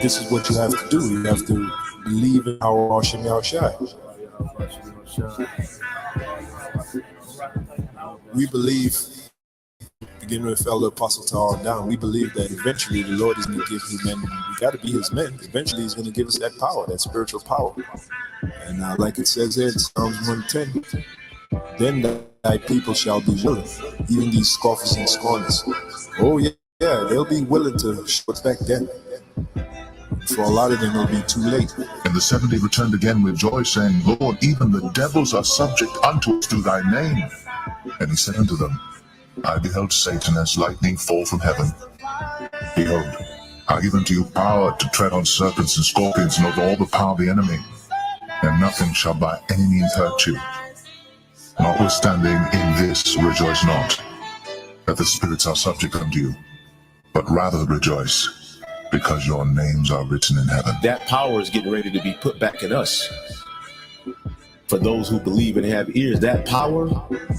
this is what you have to do. You have to believe in our Hashem Yahushai. We believe, beginning with fellow Apostle Tahar down, we believe that eventually the Lord is going to give his men, we got to be his men. Eventually he's going to give us that power, that spiritual power. And like it says here in Psalms 110, then thy people shall be willing, even these scoffers and scorners. Oh yeah, they'll be willing to show us back then. For a lot of them, it'll be too late. And the 70 returned again with joy, saying, Lord, even the devils are subject unto us through thy name. And he said unto them, I beheld Satan as lightning fall from heaven. Behold, I give unto you power to tread on serpents and scorpions and over all the power of the enemy, and nothing shall by any means hurt you. Notwithstanding in this rejoice not, that the spirits are subject unto you, but rather rejoice, because your names are written in heaven. That power is getting ready to be put back in us. For those who believe and have ears, that power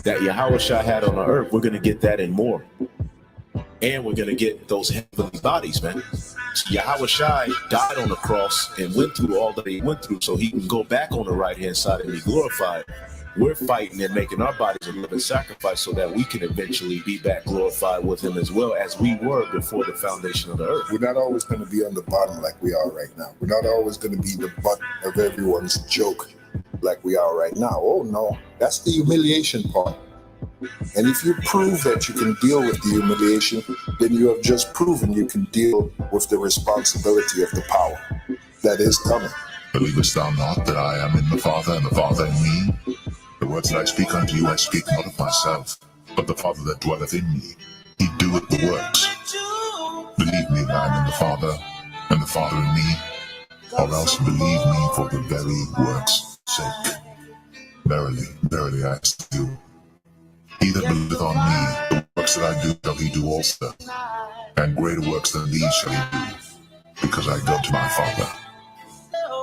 that Yahushua had on the earth, we're going to get that and more. And we're going to get those heavenly bodies, man. Yahushua died on the cross and went through all that he went through so he can go back on the right-hand side and be glorified. We're fighting and making our bodies a living sacrifice so that we can eventually be back glorified with him as well as we were before the foundation of the earth. We're not always going to be on the bottom like we are right now. We're not always going to be the butt of everyone's joke like we are right now. Oh no, that's the humiliation part. And if you prove that you can deal with the humiliation, then you have just proven you can deal with the responsibility of the power that is coming. Believest thou not that I am in the Father, and the Father in me? The words that I speak unto you, I speak not of myself, but the Father that dwelleth in me, he doeth the works. Believe me that I am in the Father, and the Father in me, or else believe me for the very works' sake. Verily, verily, I say to you, he that believeth on me, the works that I do shall he do also, and greater works than these shall he do, because I go to my Father.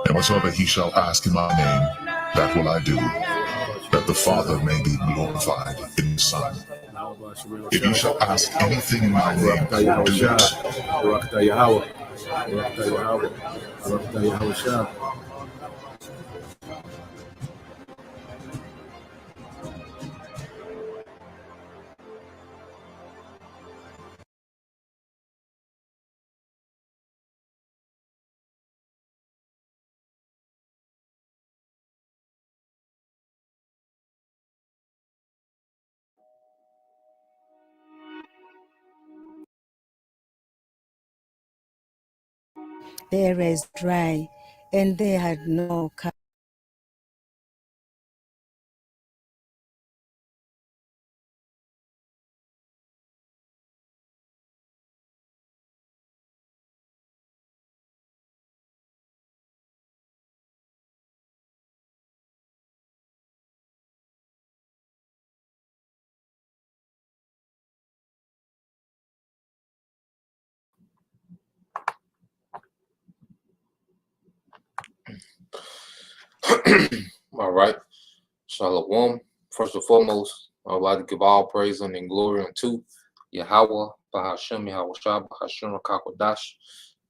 And whatsoever he shall ask in my name, that will I do, that the Father may be glorified in the Son. If you shall ask anything in my name, I will do it. They raised dry, and they had no cow. All right. Shalom. First and foremost, I would like to give all praise and glory unto Yahweh, Bahashem, Yahweh Shah, Bahashem, Kakwadash.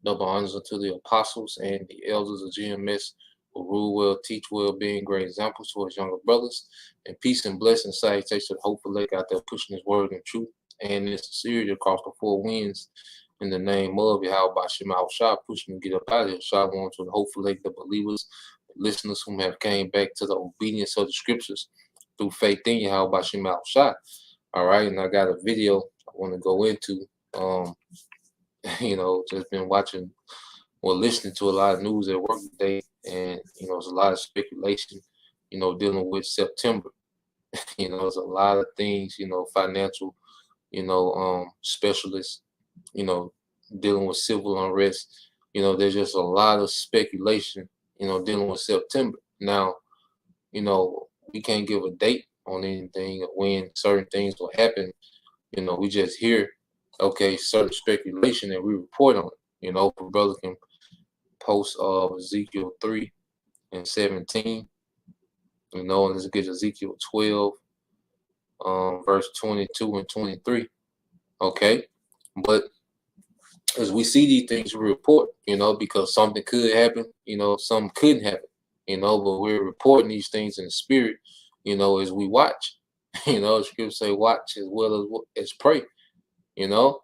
Double honors unto the apostles and the elders of GMS who rule well, teach well, being great examples to his younger brothers. And peace and blessing, salutation to the hopeful lake out there pushing his word and truth and in sincerity across the four winds. In the name of Yahweh, Bahashem, Yahweh Shah, pushing to get up out of here. Shalom to the hopeful lake, the believers, listeners who have came back to the obedience of the scriptures through faith in Yahweh Bashim Al-Shah. All right, and I got a video I want to go into. Just been watching or listening to a lot of news at work today, and there's a lot of speculation, dealing with September. There's a lot of things, financial, specialists, dealing with civil unrest. There's just a lot of speculation dealing with September. Now, we can't give a date on anything or when certain things will happen. We just hear, okay, certain speculation and we report on it. A brother can post Ezekiel 3 and 17, and let's get Ezekiel 12, verse 22 and 23. Okay, but as we see these things, we report, because something could happen, something couldn't happen, but we're reporting these things in the spirit, as we watch. Scripture say watch as well as pray, you know.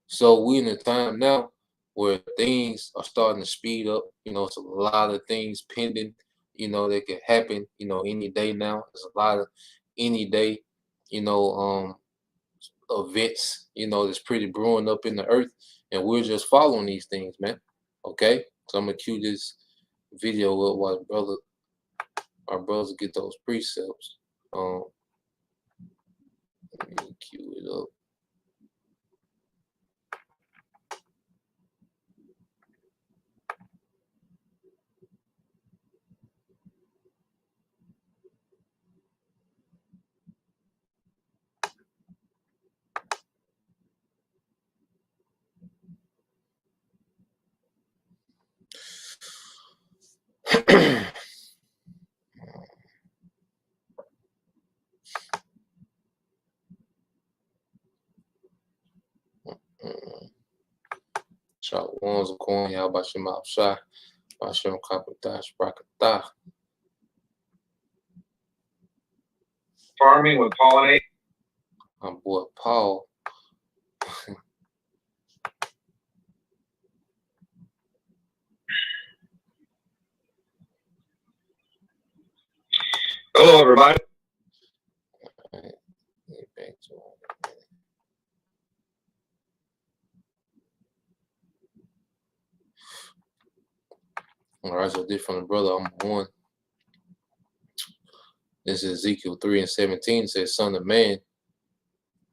So we're in a time now where things are starting to speed up. It's a lot of things pending, that could happen, any day now. There's a lot of any day, events, that's pretty brewing up in the earth, and we're just following these things, man. Okay, so I'm gonna cue this video up while our brothers get those precepts. Let me cue it up. Shot ones of coin, y'all about your mouth shot. Bashim Kapatash Brakatah. Farming with pollinate. My boy Paul. Hello, everybody. All right, get back to it. All right, so this from the brother, I'm one. This is Ezekiel 3:17. It says, Son of man,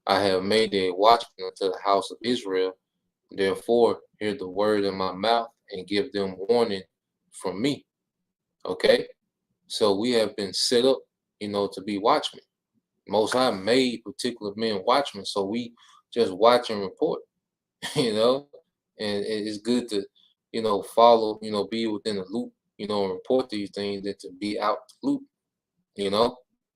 I have made thee a watchman unto the house of Israel. Therefore, hear the word in my mouth and give them warning from me. Okay? So we have been set up, to be watchmen. Most High made particular men watchmen. So we just watch and report, and it's good to, follow, be within the loop, and report these things and to be out the loop,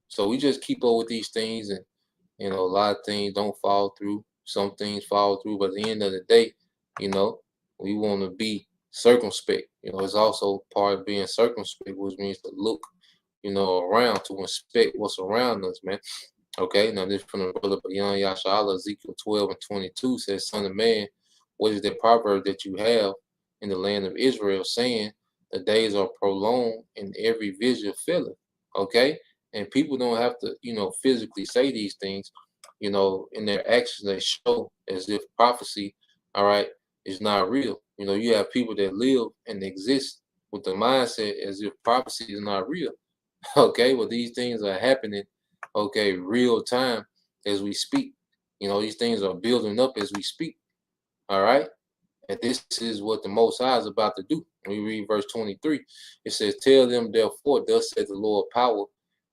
So we just keep up with these things, and a lot of things don't fall through. Some things fall through, but at the end of the day, we want to be circumspect. It's also part of being circumspect, which means to look, around, to inspect what's around us, man. Okay, now this from the brother Bayan Yashala, Ezekiel 12:22 says, Son of man, what is the proverb that you have in the land of Israel, saying, the days are prolonged and every vision filleth? Okay, and people don't have to, physically say these things, in their actions they show as if prophecy, all right, is not real. You have people that live and exist with the mindset as if prophecy is not real. Okay, well, these things are happening, okay, real time as we speak. These things are building up as we speak. All right. And this is what the Most High is about to do. When we read verse 23, it says, Tell them, therefore, thus said the Lord power,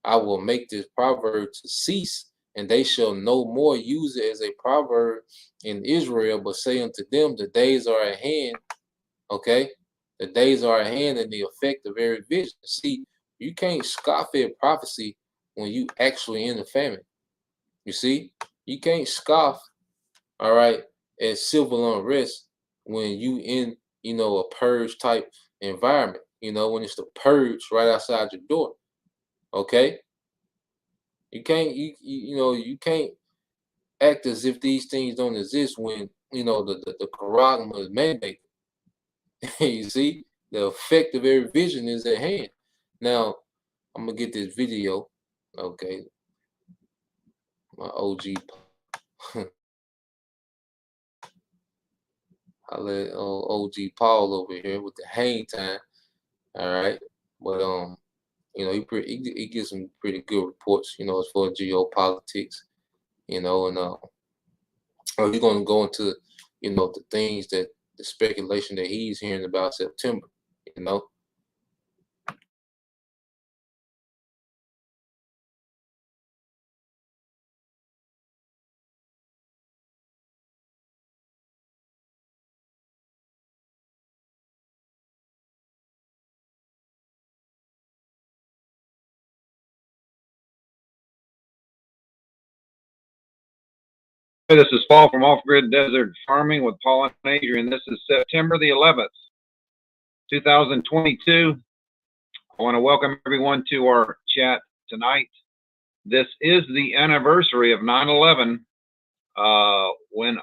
I will make this proverb to cease, and they shall no more use it as a proverb in Israel, but say unto them, the days are at hand. Okay. The days are at hand, and the effect of every vision. See, you can't scoff at prophecy when you actually in the famine. You see, you can't scoff, all right, at civil unrest when you in, a purge type environment, when it's the purge right outside your door. Okay. You can't, you can't act as if these things don't exist when, the Quran was mandated. You see, the effect of every vision is at hand. Now, I'm gonna get this video. Okay, my OG. I let OG Paul over here with the hang time. All right, but he gives some pretty good reports. As far as geopolitics. And we're gonna go into the things that the speculation that he's hearing about September. You know. This is Paul from Off Grid Desert Farming with Paul and Adrian. This is September the 11th, 2022. I want to welcome everyone to our chat tonight. This is the anniversary of 9/11, when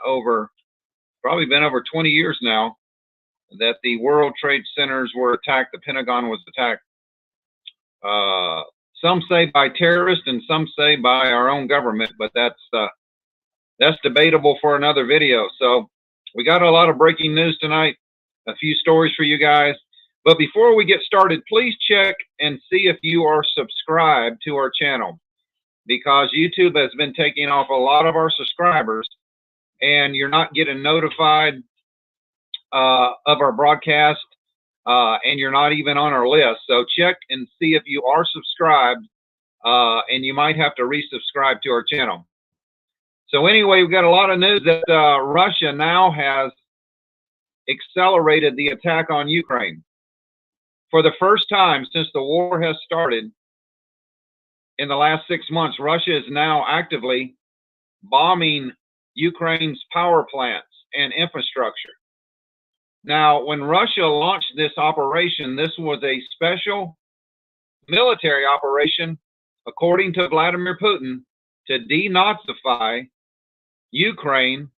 probably been over 20 years now, that the World Trade Centers were attacked. The Pentagon was attacked. Some say by terrorists and some say by our own government, but that's debatable for another video. So we got a lot of breaking news tonight, a few stories for you guys. But before we get started, please check and see if you are subscribed to our channel, because YouTube has been taking off a lot of our subscribers and you're not getting notified of our broadcast, and you're not even on our list. So check and see if you are subscribed, and you might have to resubscribe to our channel. So anyway, we've got a lot of news that Russia now has accelerated the attack on Ukraine. For the first time since the war has started in the last 6 months, Russia is now actively bombing Ukraine's power plants and infrastructure. Now, when Russia launched this operation, this was a special military operation, according to Vladimir Putin, to denazify Ukraine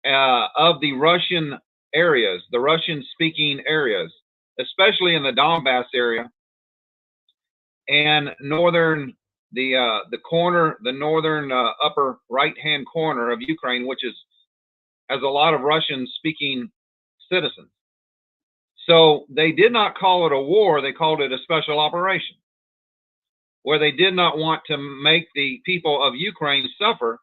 of the Russian areas, the Russian-speaking areas, especially in the Donbass area and northern, the northern upper right-hand corner of Ukraine, which has a lot of Russian-speaking citizens. So they did not call it a war; they called it a special operation, where they did not want to make the people of Ukraine suffer.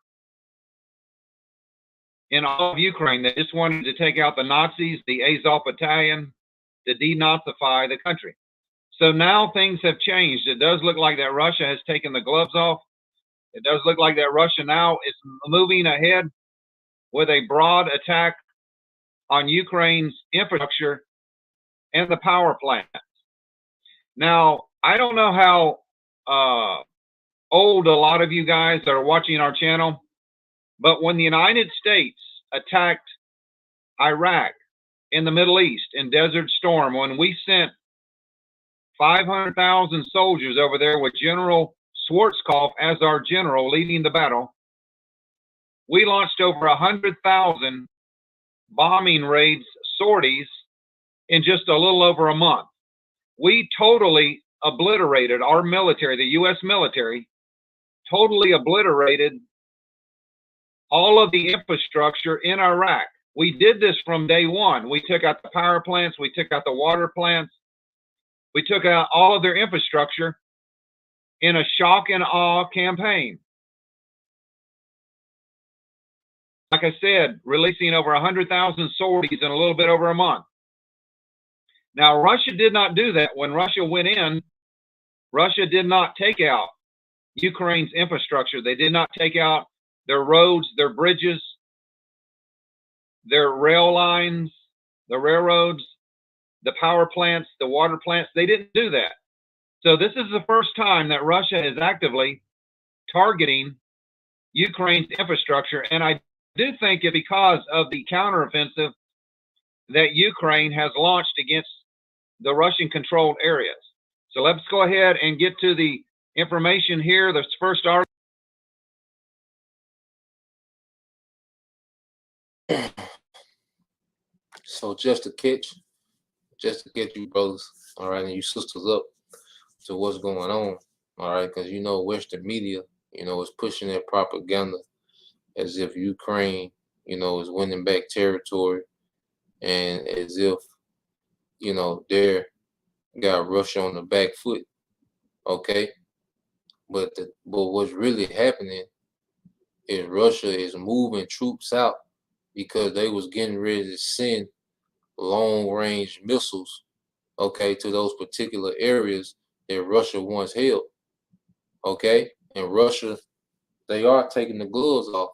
In all of Ukraine, they just wanted to take out the Nazis, the Azov Battalion, to denazify the country. So now things have changed. It does look like that Russia has taken the gloves off. It does look like that Russia now is moving ahead with a broad attack on Ukraine's infrastructure and the power plants. Now, I don't know how old a lot of you guys that are watching our channel, but when the United States attacked Iraq in the Middle East in Desert Storm, when we sent 500,000 soldiers over there with General Schwarzkopf as our general leading the battle, we launched over 100,000 bombing raids, sorties, in just a little over a month. We totally obliterated our military, the U.S. military, totally obliterated all of the infrastructure in Iraq. We did this from day one. We took out the power plants, we took out the water plants, we took out all of their infrastructure in a shock and awe campaign. Like I said, releasing over 100,000 sorties in a little bit over a month. Now, Russia did not do that. When Russia went in, Russia did not take out Ukraine's infrastructure. They did not take out their roads, their bridges, their rail lines, the railroads, the power plants, the water plants. They didn't do that. So this is the first time that Russia is actively targeting Ukraine's infrastructure. And I do think it because of the counteroffensive that Ukraine has launched against the Russian-controlled areas. So let's go ahead and get to the information here. This first article. So just to get you brothers, all right, and you sisters up to what's going on, all right, because you know Western media, you know, is pushing their propaganda as if Ukraine, you know, is winning back territory, and as if, you know, they're got Russia on the back foot, okay. But what's really happening is Russia is moving troops out because they was getting ready to send long-range missiles, okay, to those particular areas that Russia once held, okay? And Russia, they are taking the gloves off,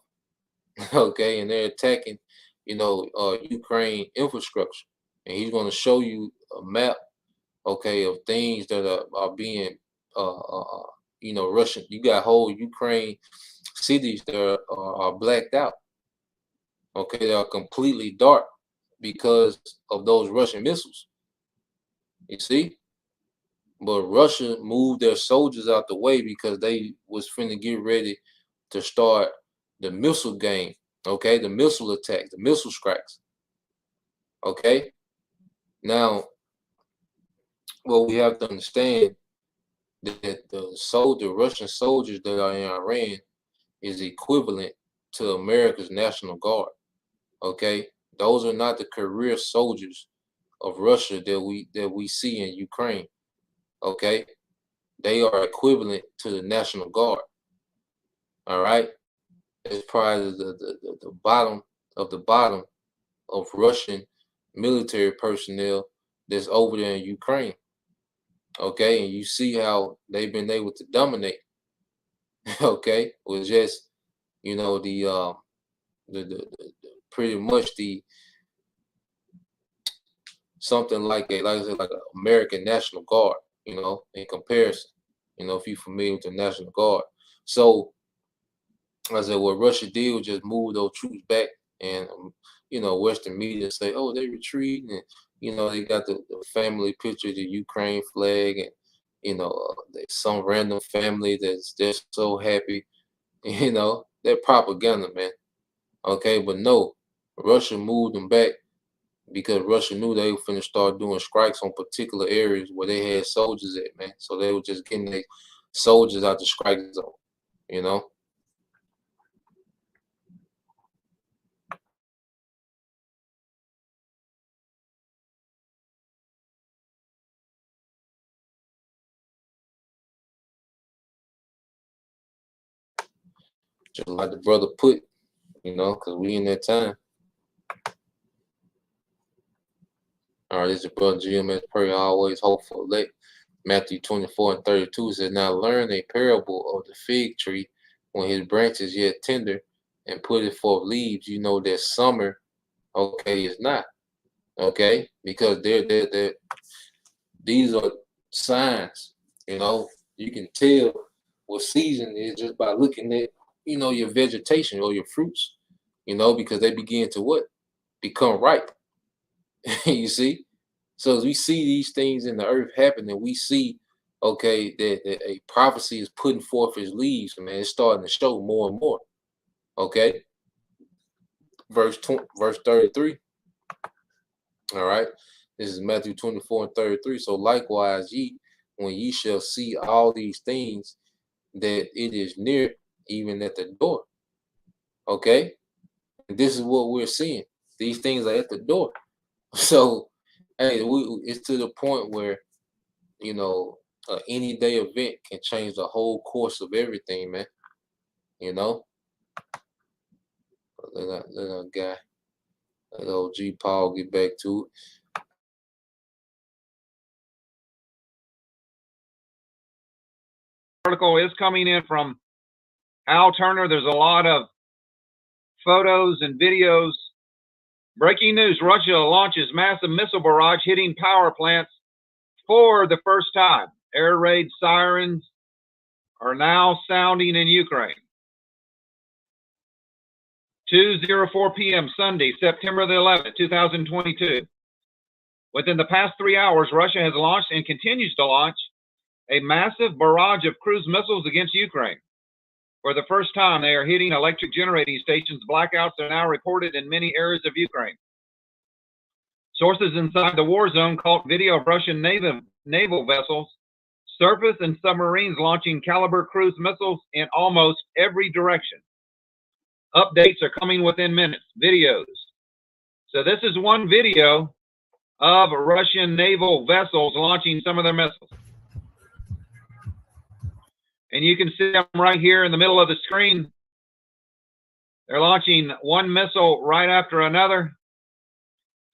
okay, and they're attacking, you know, Ukraine infrastructure. And he's going to show you a map, okay, of things that are being, Russian. You got whole Ukraine cities that are blacked out. Okay, they are completely dark because of those Russian missiles. You see, but Russia moved their soldiers out the way because they was finna get ready to start the missile game. Okay, the missile attack, the missile strikes. Okay, now what we have to understand that the Russian soldiers that are in Iran is equivalent to America's National Guard. Okay, those are not the career soldiers of Russia that we see in Ukraine. Okay, they are equivalent to the National Guard. All right, it's probably the bottom of the bottom of Russian military personnel that's over there in Ukraine. Okay, and you see how they've been able to dominate. Okay, with just the pretty much the something like I said, like an American National Guard, in comparison, if you're familiar with the National Guard. So I said what Russia did was just move those troops back, and Western media say, oh, they retreat, and they got the family picture, the Ukraine flag, and some random family they're so happy. They're propaganda, man. Okay, but no, Russia moved them back because Russia knew they were finna start doing strikes on particular areas where they had soldiers at, man. So they were just getting their soldiers out the strike zone, Just like the brother put, because we in that time. All right, this is your brother GMS Prayer, always hopeful. Matthew 24:32 says, now learn a parable of the fig tree when his branch is yet tender and put it forth leaves. You know that summer, okay, is not. Okay, because these are signs, you can tell what season it is just by looking at, your vegetation or your fruits, because they begin to what? Become ripe. You see? So as we see these things in the earth happening, we see, okay, that a prophecy is putting forth its leaves, man. It's starting to show more and more. Okay. Verse 33. All right. This is Matthew 24:33. So likewise, when ye shall see all these things, that it is near, even at the door. Okay. And this is what we're seeing. These things are at the door. So, hey, it's to the point where, any day event can change the whole course of everything, man. Let our guy, let old G Paul get back to it. Article is coming in from Al Turner. There's a lot of photos and videos. Breaking news, Russia launches massive missile barrage hitting power plants for the first time. Air raid sirens are now sounding in Ukraine. 2:04 p.m. Sunday, September the 11th, 2022. Within the past 3 hours, Russia has launched and continues to launch a massive barrage of cruise missiles against Ukraine. For the first time, they are hitting electric generating stations. Blackouts are now reported in many areas of Ukraine. Sources inside the war zone caught video of Russian naval vessels, surface and submarines launching Caliber cruise missiles in almost every direction. Updates are coming within minutes, videos. So this is one video of Russian naval vessels launching some of their missiles. And you can see them right here in the middle of the screen. They're launching one missile right after another.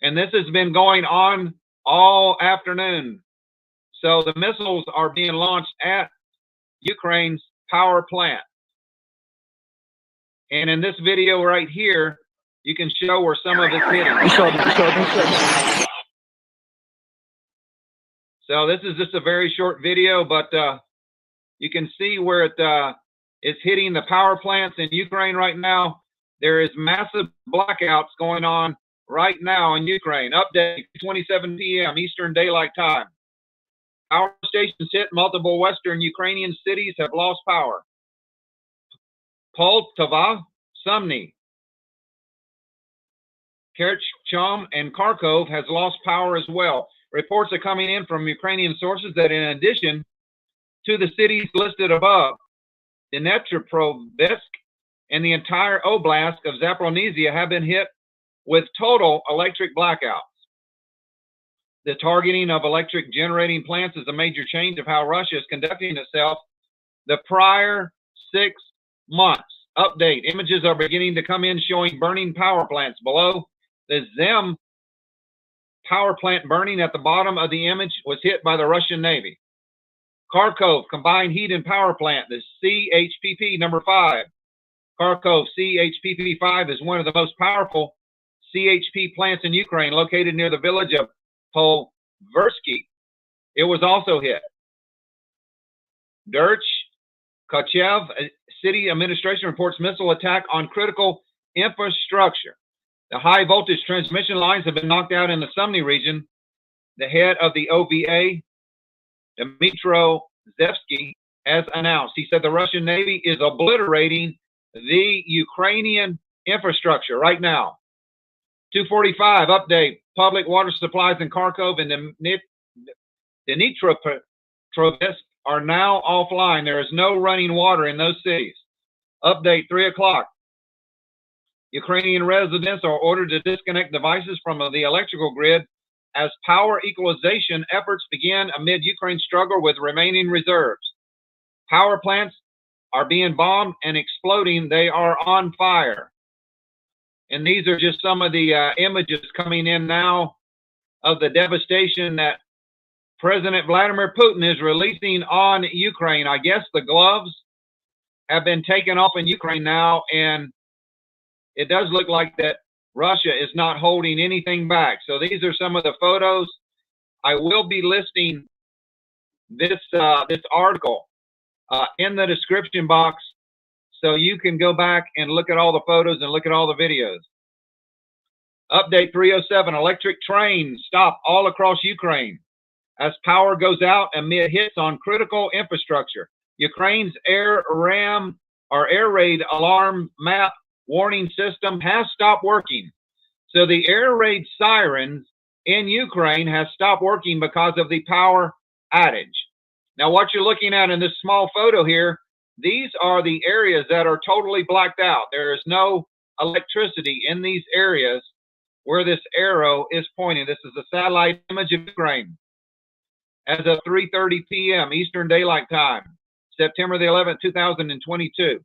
And this has been going on all afternoon. So the missiles are being launched at Ukraine's power plant. And in this video right here, you can show where some of it's hitting. So this is just a very short video, but You can see where it is hitting the power plants in Ukraine right now. There is massive blackouts going on right now in Ukraine. Update 27 p.m. Eastern Daylight Time. Power stations hit. Multiple Western Ukrainian cities have lost power. Poltava, Sumny, Kerchom, and Kharkov has lost power as well. Reports are coming in from Ukrainian sources that in addition to the cities listed above, Dnepropetrovsk and the entire oblast of Zaporizhzhia have been hit with total electric blackouts. The targeting of electric generating plants is a major change of how Russia is conducting itself the prior 6 months. Update. Images are beginning to come in showing burning power plants. Below, the Zem power plant burning at the bottom of the image was hit by the Russian Navy. Kharkov combined heat and power plant, the CHPP number 5. Kharkov CHPP 5 is one of the most powerful CHP plants in Ukraine, located near the village of Polversky. It was also hit. Derch Kachev city administration reports missile attack on critical infrastructure. The high voltage transmission lines have been knocked out in the Sumny region. The head of the OVA, Dmytro Zevsky, has announced. He said the Russian Navy is obliterating the Ukrainian infrastructure right now. 2:45 update. Public water supplies in Kharkov and Dnipropetrovsk are now offline. There is no running water in those cities. Update 3 o'clock. Ukrainian residents are ordered to disconnect devices from the electrical grid as power equalization efforts begin amid Ukraine's struggle with remaining reserves. Power plants are being bombed and exploding. They are on fire. And these are just some of the images coming in now of the devastation that President Vladimir Putin is releasing on Ukraine. I guess the gloves have been taken off in Ukraine now, and it does look like that Russia is not holding anything back. So these are some of the photos. I will be listing this article in the description box, so you can go back and look at all the photos and look at all the videos. Update 307, electric trains stop all across Ukraine as power goes out amid hits on critical infrastructure. Ukraine's air raid alarm map warning system has stopped working. So the air raid sirens in Ukraine has stopped working because of the power outage. Now, what you're looking at in this small photo here, these are the areas that are totally blacked out. There is no electricity in these areas where this arrow is pointing. This is a satellite image of Ukraine as of 3:30 p.m. Eastern Daylight Time, September the 11th, 2022.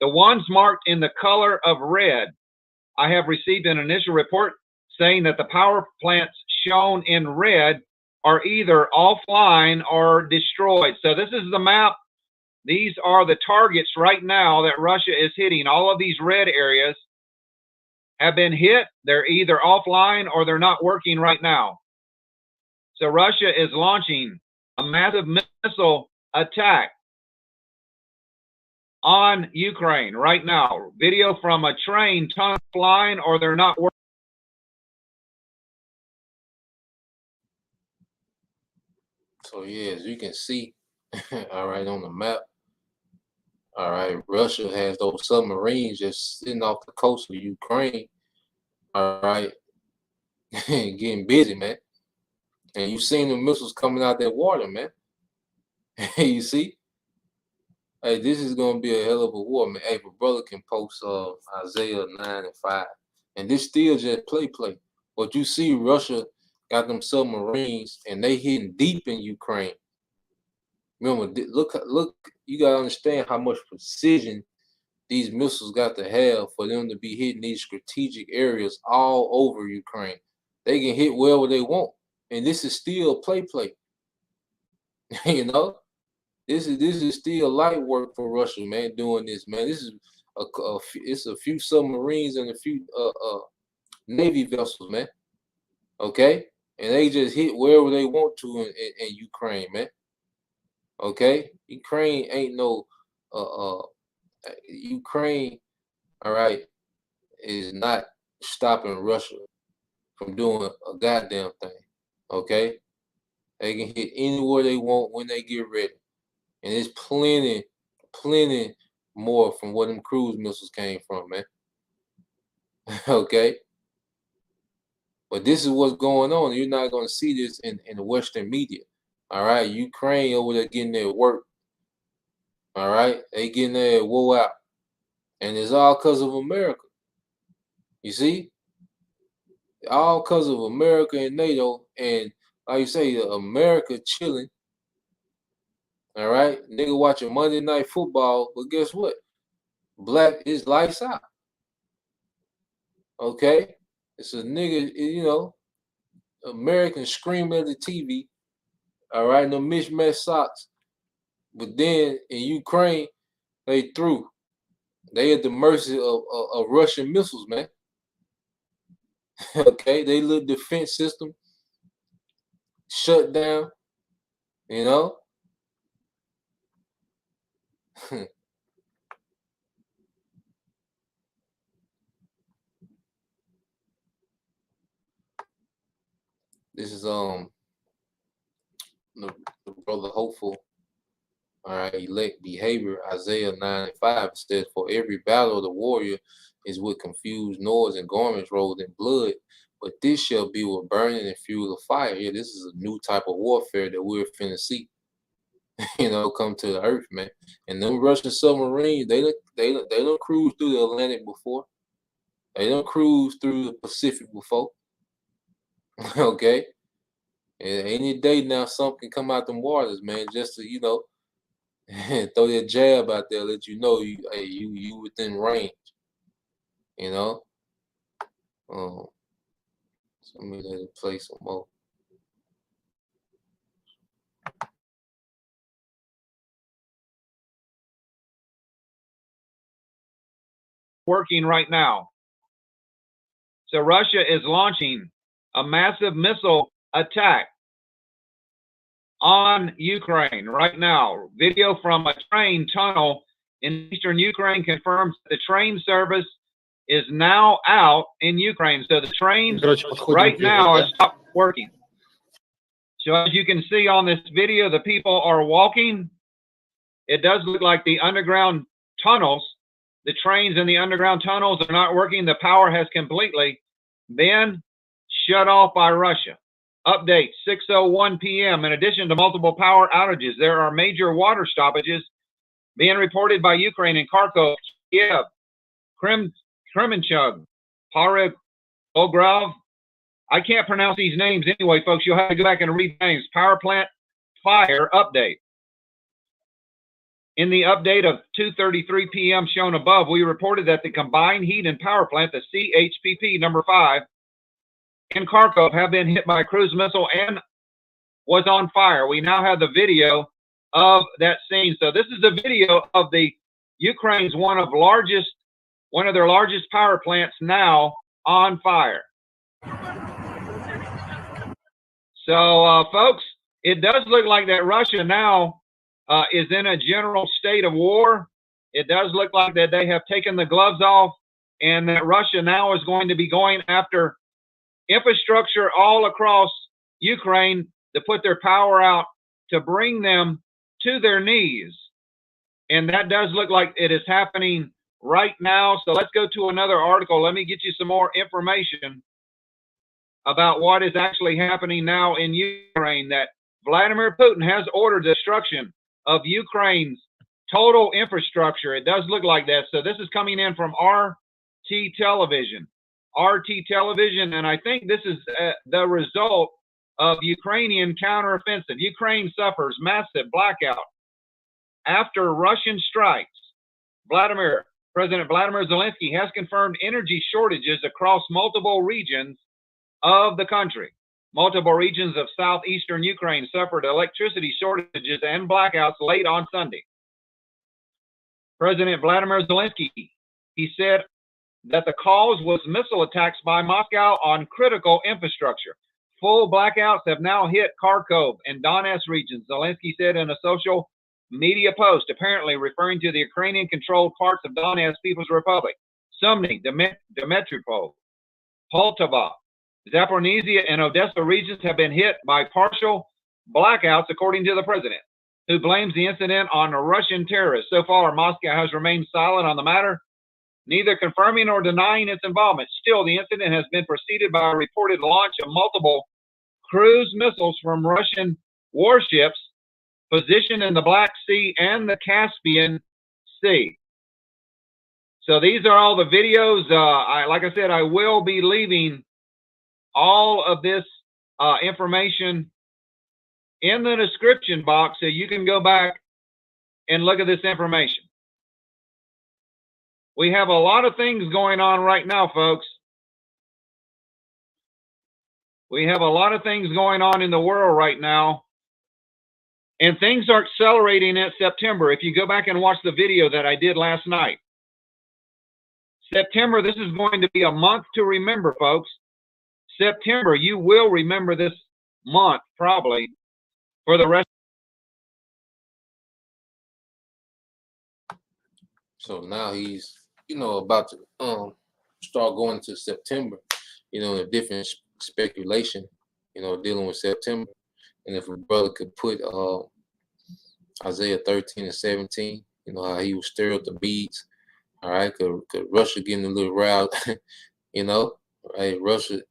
The ones marked in the color of red, I have received an initial report saying that the power plants shown in red are either offline or destroyed. So this is the map. These are the targets right now that Russia is hitting. All of these red areas have been hit. They're either offline or they're not working right now. So Russia is launching a massive missile attack on Ukraine right now. Video from a train tunnel flying or they're not working. So yeah, as you can see, all right, on the map, all right, Russia has those submarines just sitting off the coast of Ukraine, all right, getting busy, man. And you've seen the missiles coming out that water, man. You see? Hey, this is gonna be a hell of a war, man. Hey, but brother can post Isaiah 9 and 5. And this still just play. But you see Russia got them submarines and they hitting deep in Ukraine. Remember, look, you gotta understand how much precision these missiles got to have for them to be hitting these strategic areas all over Ukraine. They can hit wherever they want. And this is still play. You know, this is still light work for Russia, man. Doing this, man. This is it's a few submarines and a few Navy vessels, man. Okay, and they just hit wherever they want to in Ukraine, man. Okay, Ukraine ain't no Ukraine, all right, is not stopping Russia from doing a goddamn thing. Okay, they can hit anywhere they want when they get ready, and it's plenty more from where them cruise missiles came from, man. Okay, but this is what's going on. You're not going to see this in the Western media. All right, Ukraine over there getting their work. All right, they getting their woe out, and it's all because of America. You see, all because of America and NATO, and like you say, America chilling. All right, nigga watching Monday Night Football, but guess what? Black is lights out. Okay, it's a nigga, you know, American screaming at the TV. All right, no mismatched socks. But then in Ukraine, they through. They at the mercy of Russian missiles, man. Okay, they little defense system shut down. You know. This is the brother hopeful. All right, elect behavior. Isaiah 9:5 says, "For every battle of the warrior is with confused noise and garments rolled in blood, but this shall be with burning and fuel of fire." Yeah, this is a new type of warfare that we're finna see. You know, come to the earth, man. And them Russian submarines, they don't cruise through the Atlantic before. They don't cruise through the Pacific before. Okay, and any day now, something can come out them waters, man. Just to throw that jab out there, let you know you within range. You know. So let me let it play some more. Working right now. So Russia is launching a massive missile attack on Ukraine right now. Video from a train tunnel in eastern Ukraine confirms the train service is now out in Ukraine. So the trains right now have stopped working. So as you can see on this video, the people are walking. It does look like the underground tunnels, the trains in the underground tunnels are not working. The power has completely been shut off by Russia. Update 6:01 p.m. In addition to multiple power outages, there are major water stoppages being reported by Ukraine in Kharkov, Kiev, Kremenchug, Volgrov. I can't pronounce these names anyway, folks. You'll have to go back and read names. Power plant fire update. In the update of 2:33 p.m. shown above, we reported that the combined heat and power plant, the CHPP number 5, in Kharkov have been hit by a cruise missile and was on fire. We now have the video of that scene. So this is the video of the Ukraine's one of their largest power plants now on fire. So folks, it does look like that Russia now is in a general state of war. It does look like that they have taken the gloves off and that Russia now is going to be going after infrastructure all across Ukraine to put their power out to bring them to their knees. And that does look like it is happening right now. So let's go to another article. Let me get you some more information about what is actually happening now in Ukraine, that Vladimir Putin has ordered destruction of Ukraine's total infrastructure. It does look like that. So this is coming in from RT Television. RT Television, and I think this is the result of Ukrainian counteroffensive. Ukraine suffers massive blackout after Russian strikes. President Vladimir Zelensky has confirmed energy shortages across multiple regions of the country. Multiple regions of southeastern Ukraine suffered electricity shortages and blackouts late on Sunday. President Vladimir Zelensky, he said that the cause was missile attacks by Moscow on critical infrastructure. Full blackouts have now hit Kharkov and Donetsk regions, Zelensky said in a social media post, apparently referring to the Ukrainian-controlled parts of Donetsk People's Republic, Sumy, Dmitrypol, Poltava, Zaporizhzhia, and Odessa regions have been hit by partial blackouts, according to the president, who blames the incident on Russian terrorists. So far, Moscow has remained silent on the matter, neither confirming nor denying its involvement. Still, the incident has been preceded by a reported launch of multiple cruise missiles from Russian warships positioned in the Black Sea and the Caspian Sea. So these are all the videos. Like I said, I will be leaving all of this information in the description box so you can go back and look at this information. We have a lot of things going on right now, folks. We have a lot of things going on in the world right now. And things are accelerating in September. If you go back and watch the video that I did last night. September, this is going to be a month to remember, folks. September, you will remember this month probably for the rest. So now he's, about to start going to September, a different speculation, dealing with September. And if a brother could put Isaiah 13 and 17, how he would stir up the beads, all right, could Russia getting a little roused, right? Russia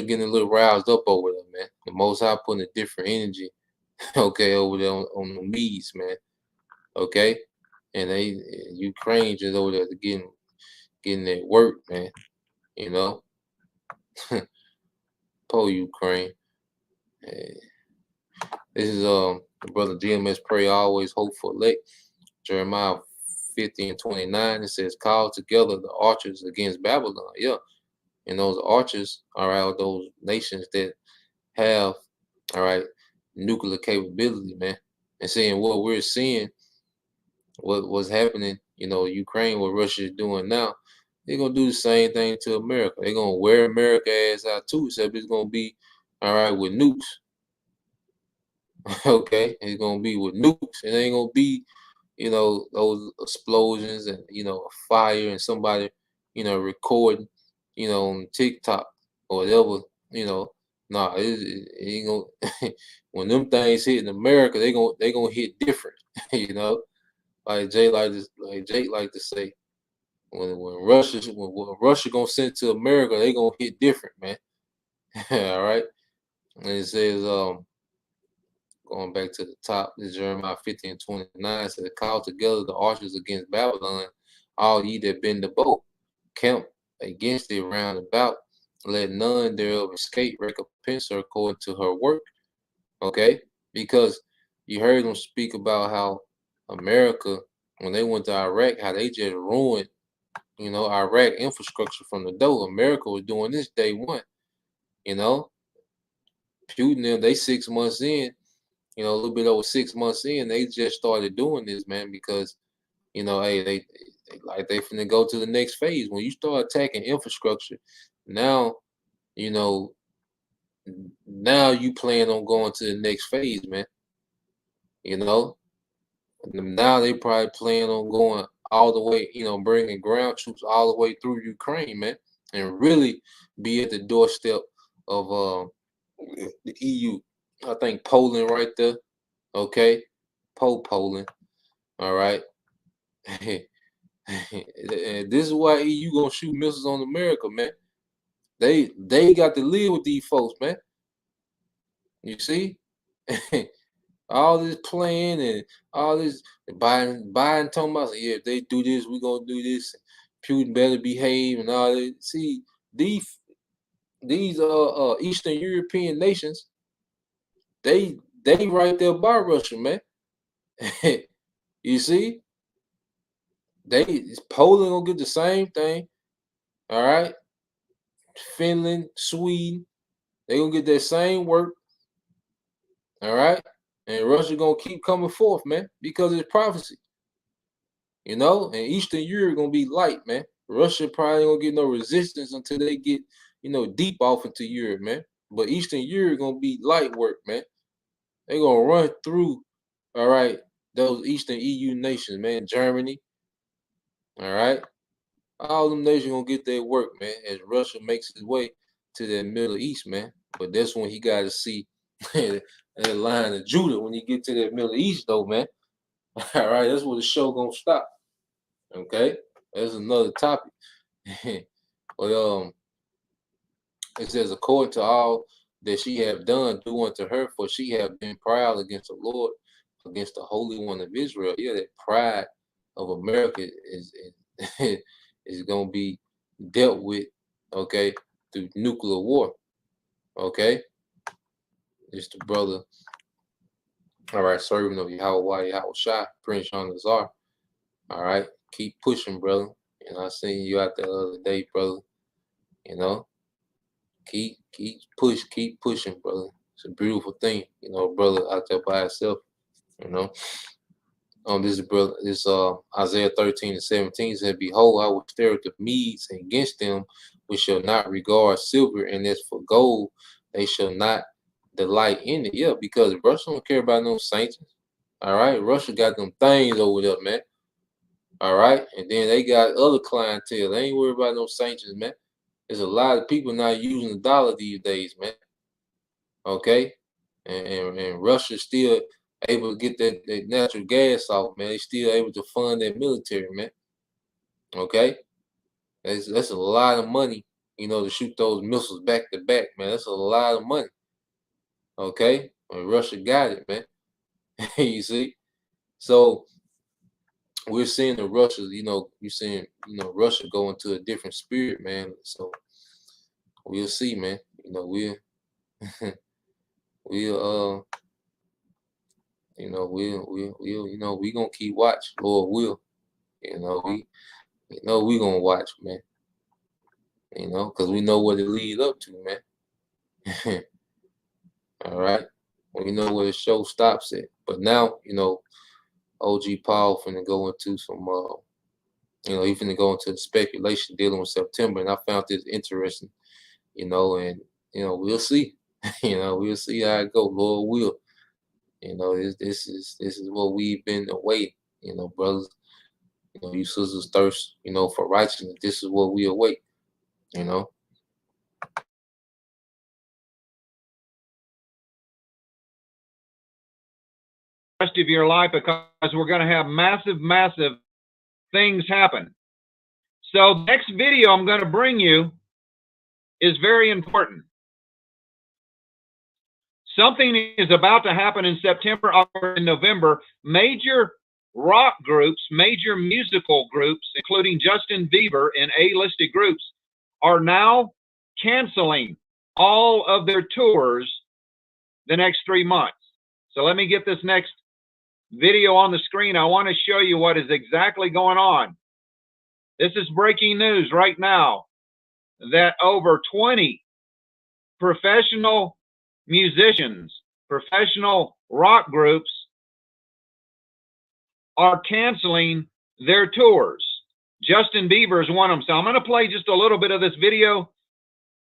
getting a little roused up over there, man. The Most High putting a different energy, okay, over there on the Medes, man, okay? And Ukraine just over there getting their work, man, Poor Ukraine. This is brother GMS pray always hope for elect. Jeremiah 50 and 29. It says, "Call together the archers against Babylon." Yeah, and those archers are those nations that have nuclear capability, man. And seeing what we're seeing, what's happening, Ukraine, what Russia is doing now, they're gonna do the same thing to America. They're gonna wear America ass out too, except it's gonna be with nukes. Okay, it's gonna be with nukes. It ain't gonna be, those explosions and a fire and somebody, recording, on TikTok or whatever. Nah, it ain't gonna. When them things hit in America, they gonna hit different. Like Jake like to say, when Russia gonna send to America, they gonna hit different, man. All right, and it says going back to the top, this Jeremiah 50 and 29 says, "Call together the archers against Babylon, all ye that bend the bow, camp against it round about, let none thereof escape, recompense her according to her work." Okay, because you heard them speak about how America, when they went to Iraq, how they just ruined, Iraq infrastructure from the door. America was doing this day one. Putin, they 6 months in, a little bit over 6 months in, they just started doing this, man, because, hey, they finna go to the next phase. When you start attacking infrastructure, now you plan on going to the next phase, man. Now they probably plan on going all the way, bringing ground troops all the way through Ukraine, man, and really be at the doorstep of the EU. I think Poland right there. Okay, Poland. All right. This is why EU gonna shoot missiles on America, man. They got to live with these folks, man. You see, all this playing and all this Biden talking about, yeah, if they do this, we gonna do this. Putin better behave and all that. See, these Eastern European nations, they right there by Russia, man. You see, Poland gonna get the same thing. All right, Finland, Sweden, they gonna get that same work. All right, and Russia gonna keep coming forth, man, because it's prophecy. And Eastern Europe gonna be light, man. Russia probably gonna get no resistance until they get, deep off into Europe, man. But Eastern Europe gonna be light work, man. They gonna run through, all right, those Eastern EU nations, man. Germany, all right. All them nations gonna get their work, man, as Russia makes its way to the Middle East, man. But that's when he got to see that line of Judah when he get to that Middle East, though, man. All right, that's where the show gonna stop. Okay, that's another topic. But it says, according to all that she have done, do unto her, for she have been proud against the Lord, against the Holy One of Israel. Yeah, that pride of America is is gonna be dealt with, okay, through nuclear war. Okay, it's the brother. All right, servant of Yahweh Shai, Prince Shah. All right, keep pushing, brother. And I seen you out the other day, brother. You know, keep pushing, brother. It's a beautiful thing, you know, brother out there by himself. You know, this is brother. This Isaiah 13:17 said, "Behold, I will stare at the Medes, and against them we shall not regard silver, and as for gold, they shall not delight in it." Yeah, because Russia don't care about no sanctions. All right, Russia got them things over there, man. All right, and then they got other clientele. They ain't worried about no sanctions, man. There's a lot of people not using the dollar these days, man. Okay, and Russia's still able to get that natural gas off, man. They still able to fund their military, man. Okay, that's a lot of money, you know, to shoot those missiles back to back, man. That's a lot of money. Okay, and Russia got it, man. You see, so we're seeing the Russia, you know, you're seeing, you know, Russia go into a different spirit, man. So we'll see, man. You know, we'll you know, you know, we gonna keep watch, Lord will. You know, we gonna watch, man. You know, because we know what it leads up to, man. All right. We know where the show stops at. But now, you know, OG Paul finna go into some you know, he finna go into the speculation dealing with September, and I found this interesting, you know, and you know, we'll see. You know, we'll see how it go. Lord will. You know, this is what we've been awaiting, you know, brothers. You know, you sisters thirst, you know, for righteousness. This is what we await, you know. Rest of your life, because we're going to have massive things happen. So the next video I'm going to bring you is very important. Something is about to happen in September or in November. Major rock groups, major musical groups, including Justin Bieber and A-listed groups, are now canceling all of their tours the next 3 months. So let me get this next video on the screen. I want to show you what is exactly going on. This is breaking news right now that over 20 professional musicians, professional rock groups are canceling their tours. Justin Bieber is one of them. So I'm going to play just a little bit of this video.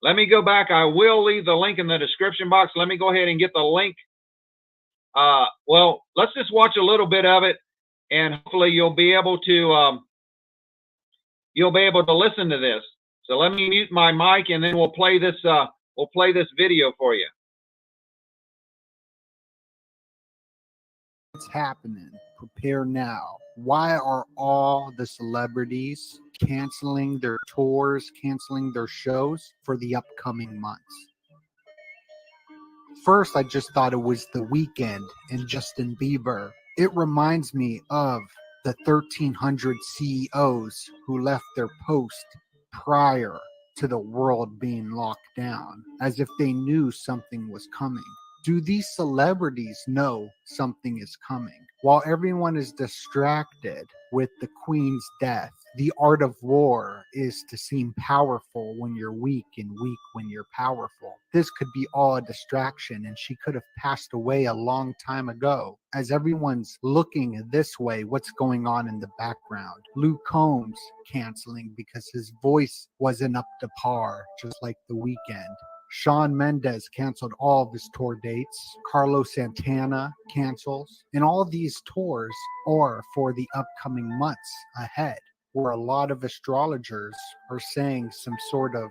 Let me go back. I will leave the link in the description box. Let me go ahead and get the link. Well, let's just watch a little bit of it, and hopefully you'll be able to listen to this. So let me mute my mic, and then we'll play this video for you. It's happening. Prepare now. Why are all the celebrities canceling their tours, canceling their shows for the upcoming months? First, I just thought it was The Weeknd and Justin Bieber. It reminds me of the 1,300 CEOs who left their post prior to the world being locked down, as if they knew something was coming. Do these celebrities know something is coming? While everyone is distracted with the Queen's death, the art of war is to seem powerful when you're weak and weak when you're powerful. This could be all a distraction, and she could have passed away a long time ago. As everyone's looking this way, what's going on in the background? Luke Combs canceling because his voice wasn't up to par, just like The Weeknd. Shawn Mendes canceled all of his tour dates. Carlos Santana cancels. And all of these tours are for the upcoming months ahead, where a lot of astrologers are saying some sort of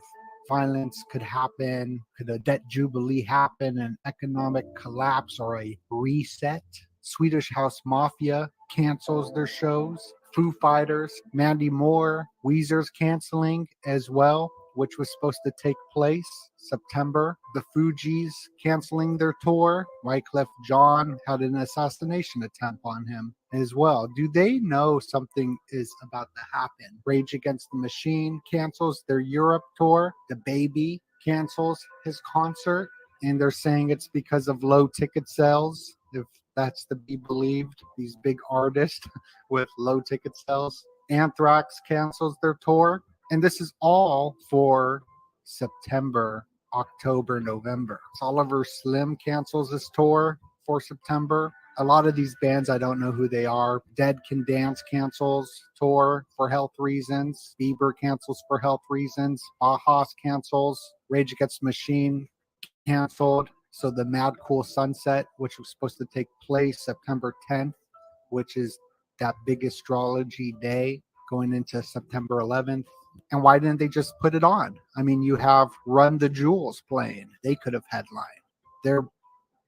violence could happen, could a debt jubilee happen, an economic collapse or a reset. Swedish House Mafia cancels their shows. Foo Fighters, Mandy Moore, Weezer's canceling as well, which was supposed to take place September. The Fugees canceling their tour. Wyclef Jean had an assassination attempt on him as well. Do they know something is about to happen? Rage Against the Machine cancels their Europe tour. The Baby cancels his concert, and they're saying it's because of low ticket sales. If that's to be believed, these big artists with low ticket sales. Anthrax cancels their tour. And this is all for September, October, November. Oliver Slim cancels his tour for September. A lot of these bands, I don't know who they are. Dead Can Dance cancels tour for health reasons. Bieber cancels for health reasons. Bauhaus cancels. Rage Against the Machine canceled. So the Mad Cool Sunset, which was supposed to take place September 10th, which is that big astrology day going into September 11th. And why didn't they just put it on? I mean, you have Run the Jewels playing. They could have headlined. They're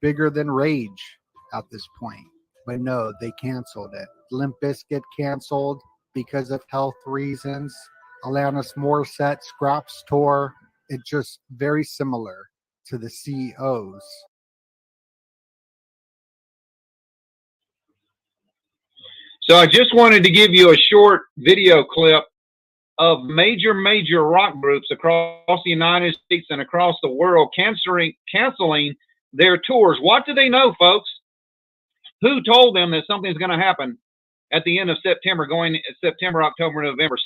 bigger than Rage at this point. But no, they canceled it. Limp Bizkit canceled because of health reasons. Alanis Morissette scraps tour. It's just very similar to the CEOs. So I just wanted to give you a short video clip of major rock groups across the United States and across the world canceling their tours. What do they know, folks? Who told them that something's going to happen at the end of September, going September, October, November?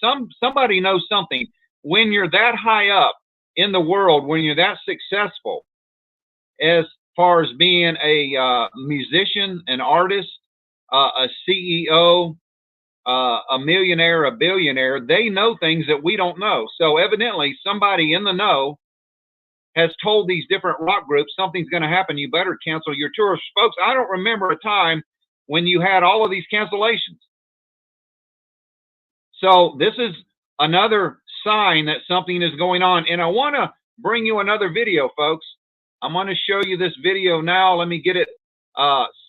Somebody knows something. When you're that high up in the world, when you're that successful as far as being a musician, an artist, a CEO, a millionaire, a billionaire, they know things that we don't know. So evidently somebody in the know has told these different rock groups something's going to happen. You better cancel your tours. Folks, I don't remember a time when you had all of these cancellations. So this is another sign that something is going on. And I want to bring you another video, folks. I'm going to show you this video now. Let me get it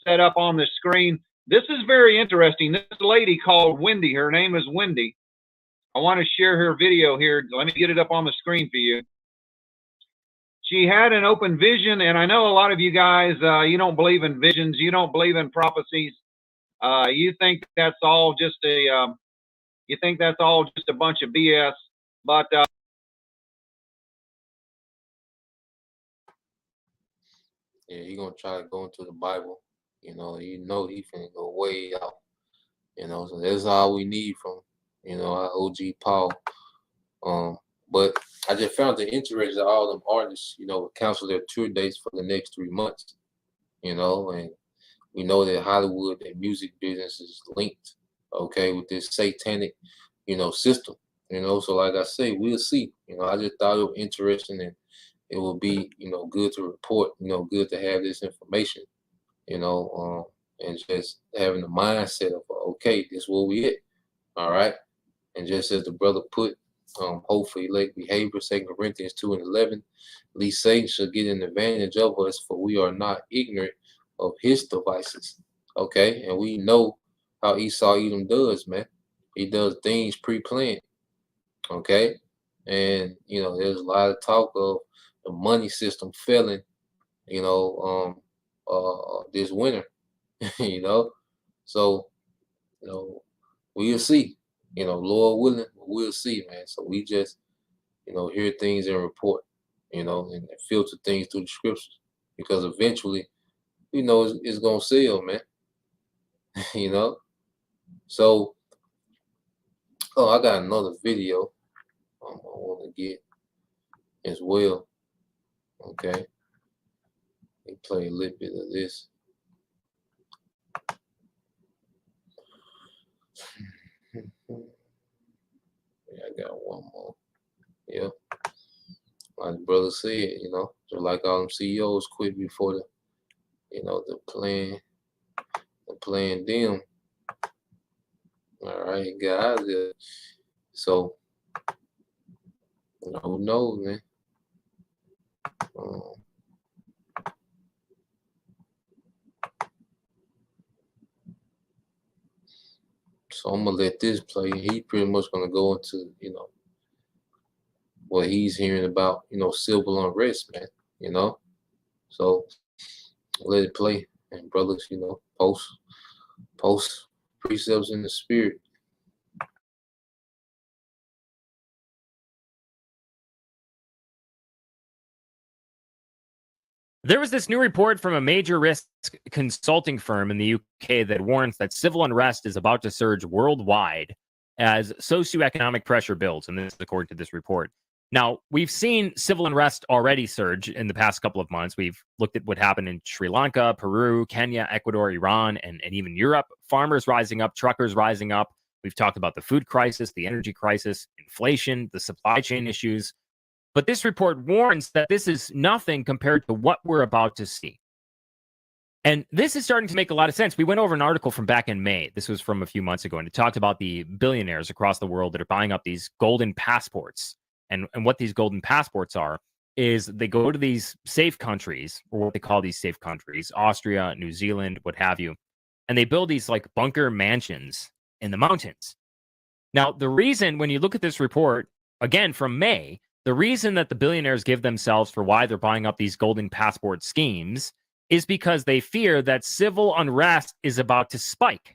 set up on the screen. This is very interesting. This lady called Wendy. Her name is Wendy. I want to share her video here. Let me get it up on the screen for you. She had an open vision, and I know a lot of you guys, you don't believe in visions. You don't believe in prophecies. You think that's all just a bunch of BS. But Yeah, he gonna try to go into the Bible. He finna go way out. So that's all we need from, our OG Paul. But I just found it interesting that all them artists, cancel their tour dates for the next 3 months. And we know that Hollywood and music business is linked, okay, with this satanic, system. So like I say, we'll see. I just thought it was interesting, and it will be, good to report, good to have this information, and just having the mindset of, okay, this is where we at, all right? And just as the brother put, hopefully elect behavior, 2 Corinthians 2:11, least Satan shall get an advantage of us, for we are not ignorant of his devices, okay? And we know how Esau Edom does, man. He does things pre-planned, okay? And, there's a lot of talk of the money system failing, this winter, So, we'll see. Lord willing, we'll see, man. So we just, hear things and report, and filter things through the scriptures, because eventually, it's gonna sell, man. So, I got another video I want to get as well. Okay, let me play a little bit of this. Yeah, I got one more. Yeah. Like the brother said, you know, just like all them CEOs quit before the playing them. All right, guys. So, who knows, man? So I'm gonna let this play. He pretty much gonna go into, what he's hearing about, civil unrest, man. So let it play, and brothers, post precepts in the spirit. There was this new report from a major risk consulting firm in the UK that warns that civil unrest is about to surge worldwide as socioeconomic pressure builds, and this is according to this report. Now, we've seen civil unrest already surge in the past couple of months. We've looked at what happened in Sri Lanka, Peru, Kenya, Ecuador, Iran, and even Europe. Farmers rising up, truckers rising up. We've talked about the food crisis, the energy crisis, inflation, the supply chain issues. But this report warns that this is nothing compared to what we're about to see. And this is starting to make a lot of sense. We went over an article from back in May. This was from a few months ago, and it talked about the billionaires across the world that are buying up these golden passports. And what these golden passports are is they go to these safe countries, or what they call these safe countries, Austria, New Zealand, what have you, and they build these like bunker mansions in the mountains. Now, the reason, when you look at this report, again, from May, the reason that the billionaires give themselves for why they're buying up these golden passport schemes is because they fear that civil unrest is about to spike.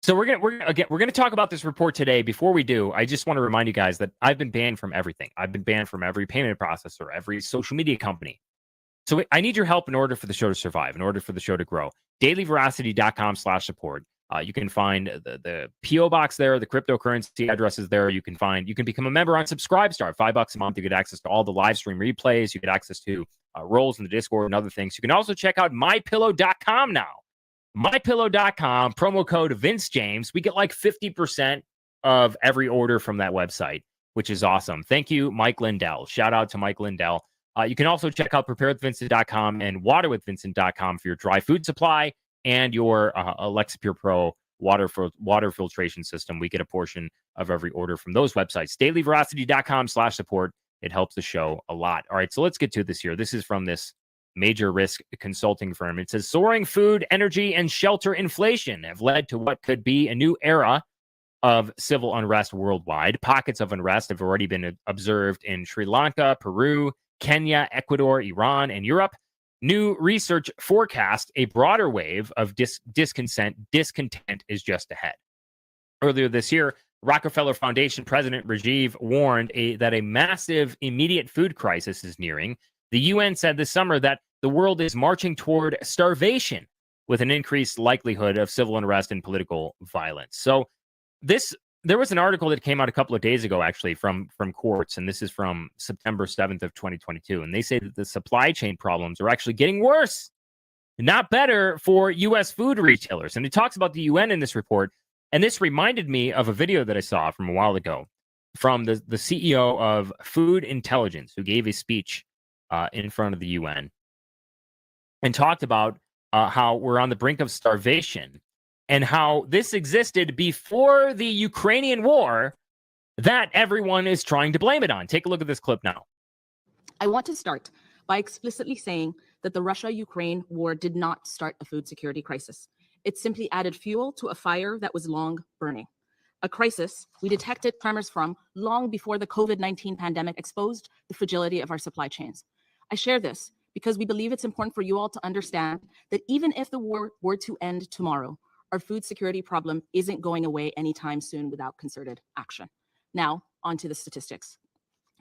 So we're gonna talk about this report today. Before we do, I just want to remind you guys that I've been banned from everything. I've been banned from every payment processor, every social media company. So I need your help in order for the show to survive, in order for the show to grow. dailyveracity.com/support. You can find the PO box there, the cryptocurrency addresses there. You can become a member on Subscribestar, $5 a month. You get access to all the live stream replays. You get access to roles in the Discord and other things. You can also check out mypillow.com now. mypillow.com, promo code Vince James. We get like 50% of every order from that website, which is awesome. Thank you, Mike Lindell. Shout out to Mike Lindell. You can also check out preparewithvincent.com and waterwithvincent.com for your dry food supply and your Alexa Pure Pro water filtration system. We get a portion of every order from those websites. dailyveracity.com/support. It helps the show a lot. All right, so let's get to this here. This is from this major risk consulting firm. It says soaring food, energy, and shelter inflation have led to what could be a new era of civil unrest worldwide. Pockets of unrest have already been observed in Sri Lanka, Peru, Kenya, Ecuador, Iran, and Europe. New research forecast a broader wave of discontent is just ahead. Earlier this year, Rockefeller Foundation President Rajiv warned that a massive immediate food crisis is nearing. The UN said this summer that the world is marching toward starvation with an increased likelihood of civil unrest and political violence. So there was an article that came out a couple of days ago, actually, from Quartz, and this is from September 7th of 2022. And they say that the supply chain problems are actually getting worse, not better for U.S. food retailers. And it talks about the UN in this report. And this reminded me of a video that I saw from a while ago from the CEO of Food Intelligence, who gave a speech in front of the UN and talked about how we're on the brink of starvation and how this existed before the Ukrainian war that everyone is trying to blame it on. Take a look at this clip now. I want to start by explicitly saying that the Russia-Ukraine war did not start a food security crisis. It simply added fuel to a fire that was long burning. A crisis we detected tremors from long before the COVID-19 pandemic exposed the fragility of our supply chains. I share this because we believe it's important for you all to understand that even if the war were to end tomorrow, our food security problem isn't going away anytime soon without concerted action. Now, on to the statistics.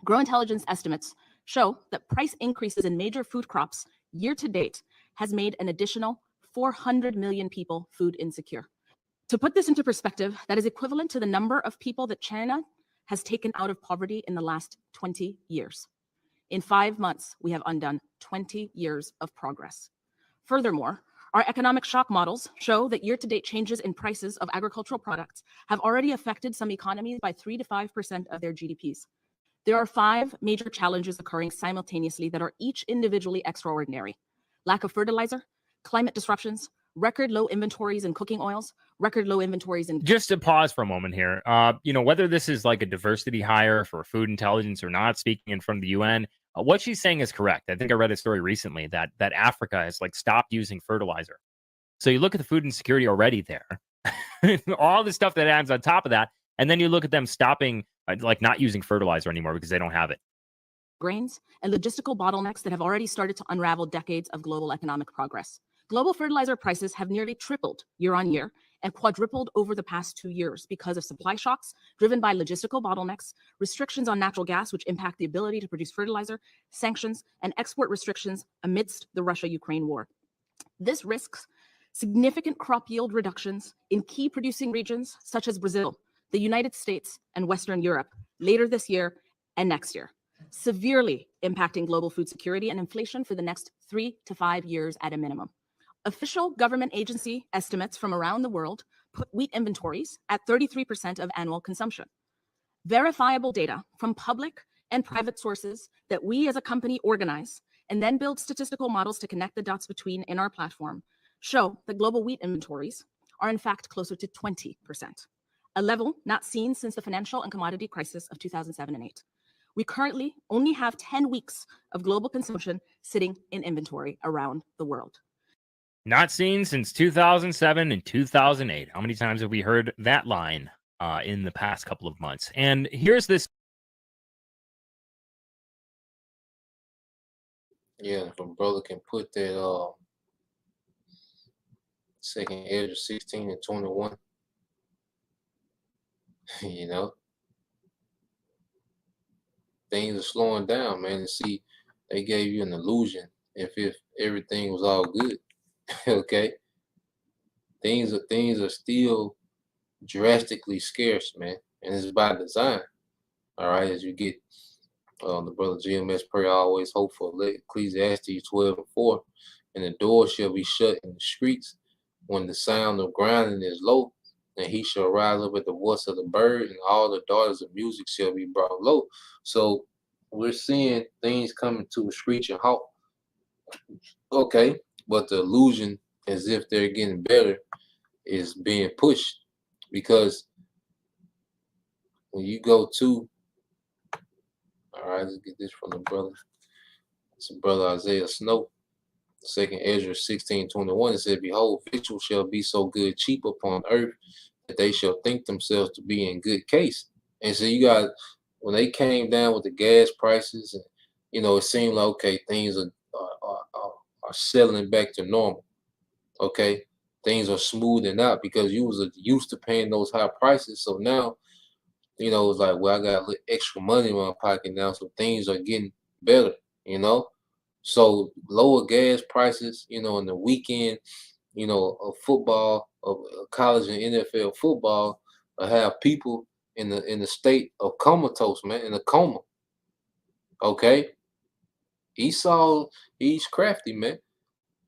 Grow Intelligence estimates show that price increases in major food crops year to date has made an additional 400 million people food insecure. To put this into perspective, that is equivalent to the number of people that China has taken out of poverty in the last 20 years. In 5 months, we have undone 20 years of progress. Furthermore, our economic shock models show that year-to-date changes in prices of agricultural products have already affected some economies by 3 to 5% of their GDPs. There are 5 major challenges occurring simultaneously that are each individually extraordinary: lack of fertilizer, climate disruptions, record low inventories in cooking oils, record low inventories in Just to pause for a moment here, whether this is like a diversity hire for food intelligence or not, speaking in front of the UN, what she's saying is correct. I think I read a story recently that Africa has like stopped using fertilizer. So you look at the food insecurity already there, all the stuff that adds on top of that, and then you look at them stopping, like not using fertilizer anymore because they don't have it. grains, and logistical bottlenecks that have already started to unravel decades of global economic progress. Global fertilizer prices have nearly tripled year on year and quadrupled over the past 2 years because of supply shocks driven by logistical bottlenecks, restrictions on natural gas, which impact the ability to produce fertilizer, sanctions, and export restrictions amidst the Russia-Ukraine war. This risks significant crop yield reductions in key producing regions such as Brazil, the United States, and Western Europe later this year and next year, severely impacting global food security and inflation for the next 3 to 5 years at a minimum. Official government agency estimates from around the world put wheat inventories at 33% of annual consumption. Verifiable data from public and private sources that we as a company organize and then build statistical models to connect the dots between in our platform show that global wheat inventories are in fact closer to 20%, a level not seen since the financial and commodity crisis of 2007 and 8. We currently only have 10 weeks of global consumption sitting in inventory around the world. Not seen since 2007 and 2008. How many times have we heard that line in the past couple of months? And here's this. Yeah, if a brother can put that second Ezra 16 and 21, you know, things are slowing down, man. And see, they gave you an illusion if everything was all good. Okay, things are still drastically scarce, man, and it's by design. All right, as you get the brother GMS prayer, always hope for Ecclesiastes 12 and 4, and the door shall be shut in the streets when the sound of grinding is low, and he shall rise up at the voice of the bird, and all the daughters of music shall be brought low. So we're seeing things coming to a screeching halt. Okay, but the illusion as if they're getting better is being pushed, because when you go to, all right, let's get this from the brother. It's brother Isaiah Snow, second Ezra 16:21. It said, behold, victuals shall be so good cheap upon earth that they shall think themselves to be in good case. And so you got, when they came down with the gas prices, and it seemed like, okay, things are settling back to normal. Okay, things are smoothing out because you was used to paying those high prices. So now, it's like, well, I got a little extra money in my pocket now, so things are getting better. So lower gas prices, in the weekend, of football, of college and NFL football, have people in the state of comatose, man, in a coma. Okay, Esau, he's crafty, man.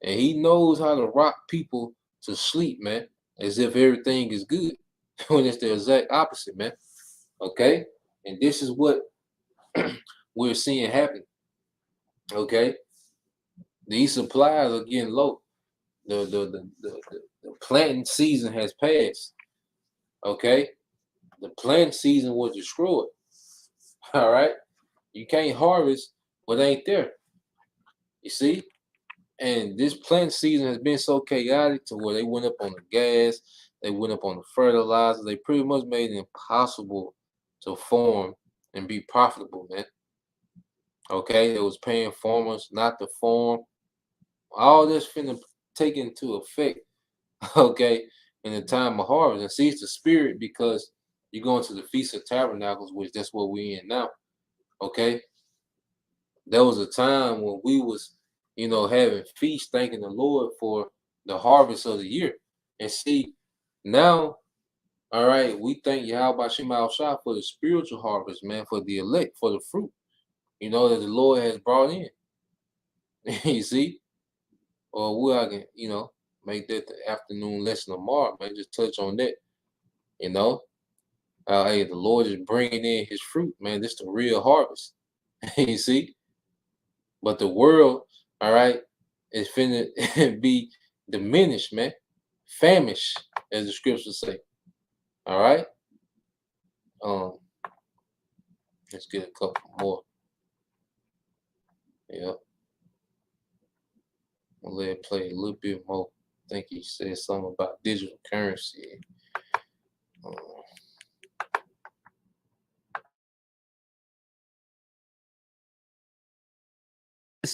And he knows how to rock people to sleep, man, as if everything is good, when it's the exact opposite, man. Okay? And this is what we're seeing happen. Okay? These supplies are getting low. The planting season has passed. Okay? The planting season was destroyed. All right? You can't harvest what ain't there. You see? And this planting season has been so chaotic to where they went up on the gas, they went up on the fertilizer, they pretty much made it impossible to farm and be profitable, man. Okay, it was paying farmers not to farm. All this finna take into effect, okay, in the time of harvest. And see, it's the spirit, because you're going to the Feast of Tabernacles, which that's what we're in now. Okay, there was a time when we was having feasts, thanking the Lord for the harvest of the year. And see, now, all right, we thank Yahweh Shema Shah for the spiritual harvest, man, for the elect, for the fruit, that the Lord has brought in. You see? Or I can, make that the afternoon lesson tomorrow, man. Just touch on that. Hey, the Lord is bringing in his fruit, man. This the real harvest. You see? But the world, all right, is finna be diminished, man. Famished, as the scriptures say. All right. Let's get a couple more. Yeah. I'll let it play a little bit more. I think he said something about digital currency.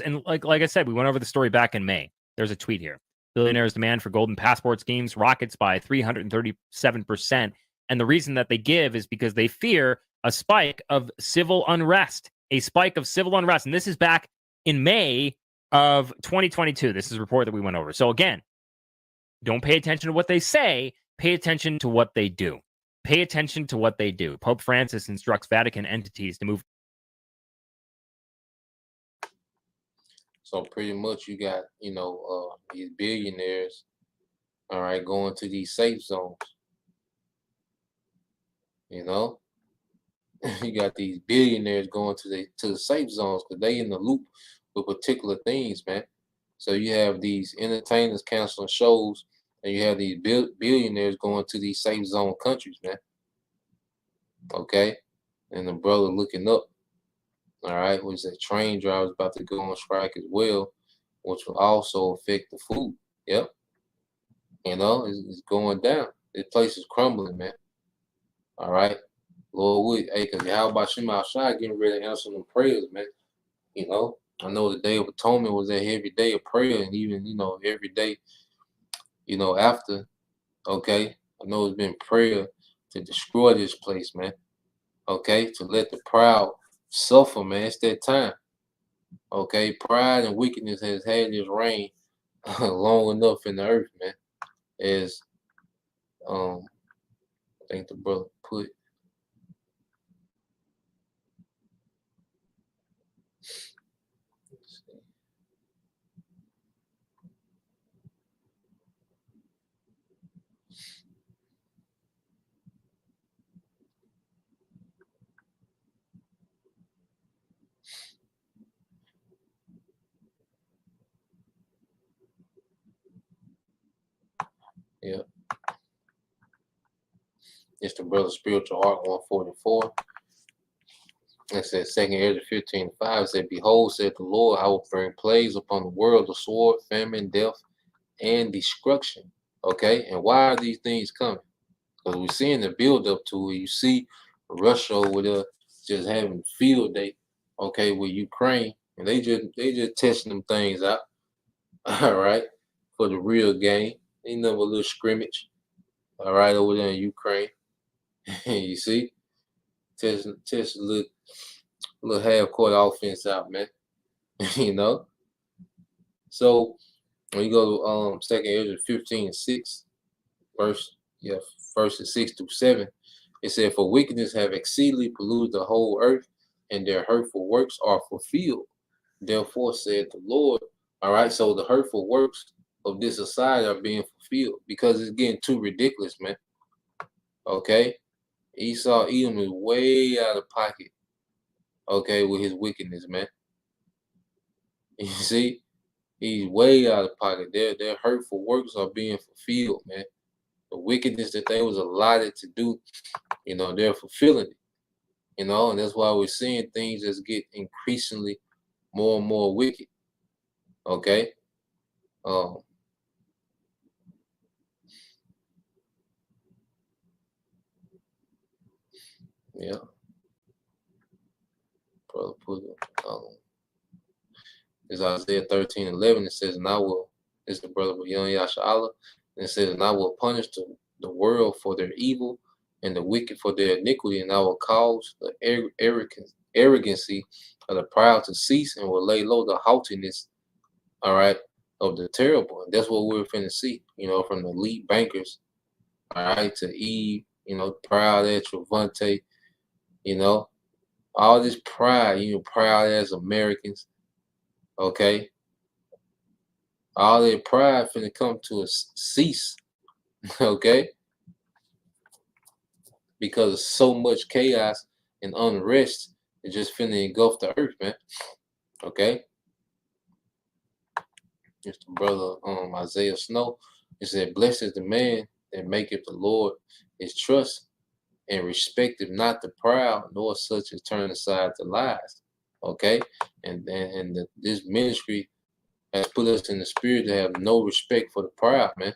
And like I said, we went over the story back in May. There's a tweet here. Billionaires demand for golden passport schemes rockets by 337%. And the reason that they give is because they fear a spike of civil unrest, a spike of civil unrest. And this is back in May of 2022. This is a report that we went over. So again, don't pay attention to what they say. Pay attention to what they do. Pay attention to what they do. Pope Francis instructs Vatican entities to move. So pretty much you got, these billionaires, all right, going to these safe zones. You know, you got these billionaires going to the safe zones because they in the loop with particular things, man. So you have these entertainers canceling shows, and you have these billionaires going to these safe zone countries, man. Okay, and the brother looking up. All right, which is a train driver is about to go on strike as well, which will also affect the food. Yep. It's going down. This place is crumbling, man. All right. Lord, because how about Shema Shai getting ready to answer them prayers, man? I know the Day of Atonement was a heavy day of prayer, and even, every day, after, okay, I know it's been prayer to destroy this place, man. Okay, to let the proud suffer, man. It's that time. Okay, pride and wickedness has had this reign long enough in the earth, man. As I think the brother put. Yeah. It's the brother Spiritual Art 144. It says 2nd Ezra 15:5 said, Behold, said the Lord, I will bring plagues upon the world, the sword, famine, death, and destruction. Okay, and why are these things coming? Because we're seeing the build up to it. You see Russia over there just having field day, okay, with Ukraine, and they just testing them things out. All right, for the real game. Ain't nothing but a little scrimmage. All right, over there in Ukraine. You see, test a little half court offense out, man. So when you go to 2nd Ezra 15:6, verses 6 through 7, it said, For wickedness have exceedingly polluted the whole earth, and their hurtful works are fulfilled. Therefore said the Lord. All right, so the hurtful works of this society are being fulfilled because it's getting too ridiculous, man. Okay, Esau Edom is way out of pocket. Okay, with his wickedness, man. You see, he's way out of pocket. Their hurtful works are being fulfilled, man. The wickedness that they was allotted to do, they're fulfilling it. And that's why we're seeing things just get increasingly more and more wicked. Okay. Yeah. Brother put it. It's Isaiah 13:11. It says, and I will, it's the brother of Young Yashala. And it says, and I will punish the world for their evil and the wicked for their iniquity, and I will cause the arrogancy of the proud to cease and will lay low the haughtiness, all right, of the terrible. And that's what we're finna see, from the elite bankers, all right, to Eve, proud at Travante, all this pride, proud as Americans, okay? All that pride finna come to a cease, okay? because of so much chaos and unrest. It just finna engulf the earth, man. Okay. It's the brother Isaiah Snow. It said, "Blessed is the man that maketh the Lord his trust, and respecteth not the proud, nor such as turn aside to lies." Okay, and this ministry has put us in the spirit to have no respect for the proud, man.